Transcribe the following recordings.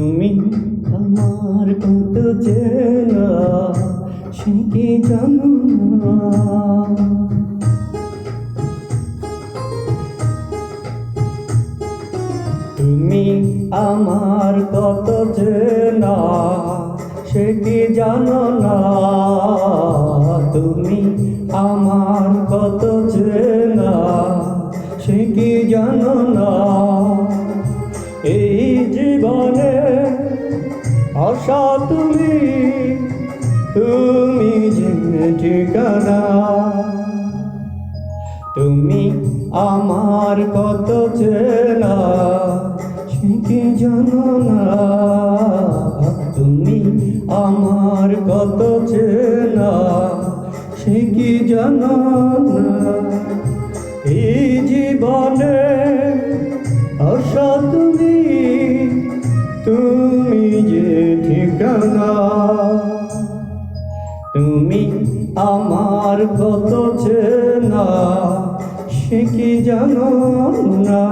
তুমি আমার কত চেনা সে কি জানো না। তুমি আমার কত চেনা সে কি জানো না। তুমি আমার কত চেনা সে কি জানো না। এই জীবনে আশা তুমি, তুমি যে ঠিকানা। তুমি আমার কত চেনা সে কি জানো না। তুমি আমার কত চেনা সে কি জানো না। এই জীবনে আশা তুমি, তুমি যে ঠিকানা। তুমি আমার কত চেনা সে কি জানো না।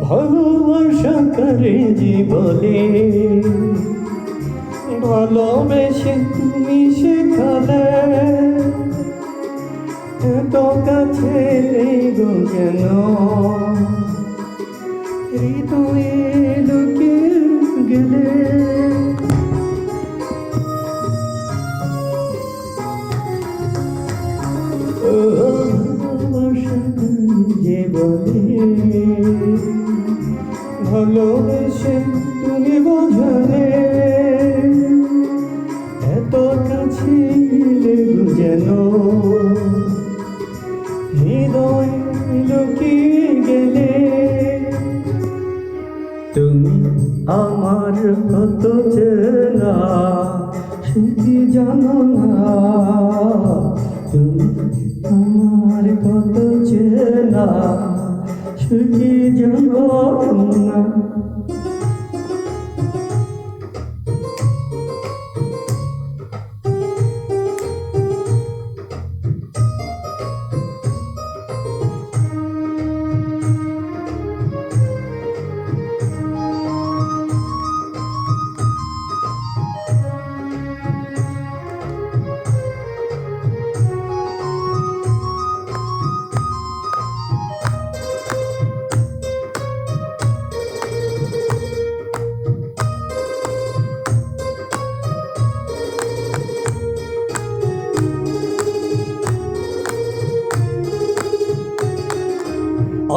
ভালোবাসা করে জীবনে ভালোবেসে তুমি শেখালে। এত কাছে গো যেন হৃদয়ে লুকিয়ে গেলে। ভালোবাসা জীবনে ভালোবেসে তুমি বোঝালে। এত কাছে যেন হৃদয় লুকিয়ে গেলে। তুমি আমার কত চেনা সে কি জানো না। তুমি আমার কত চেনা সে কি জানো না।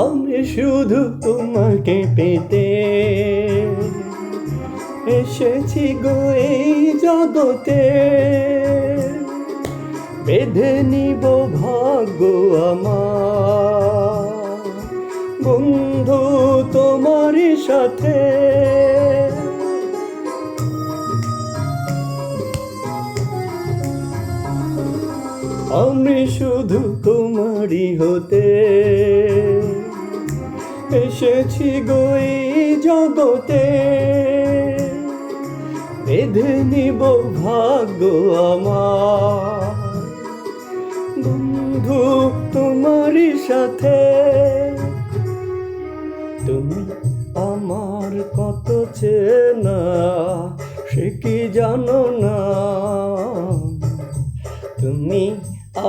আমি শুধু তোমাকে পেতে এসেছি গো এই জগতে। বেঁধে নিব ভাগ্য আমার বন্ধু তোমার সাথে। আমি শুধু তোমারই হতে এসেছি গো এই জগতে। বেঁধে নিব ভাগ্য আমার বন্ধু তোমারই সাথে। তুমি আমার কত চেনা সে কি জানো না। তুমি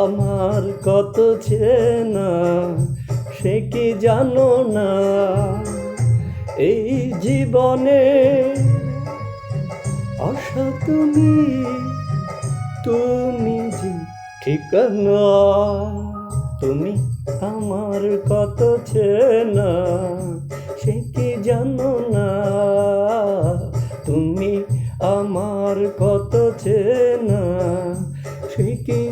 আমার কত চেনা সে কি জানো না। এই জীবনে আশা তুমি, তুমি যে ঠিকানা। তুমি আমার কত চেনা সে কি জানো না। তুমি আমার কত চেনা সে কি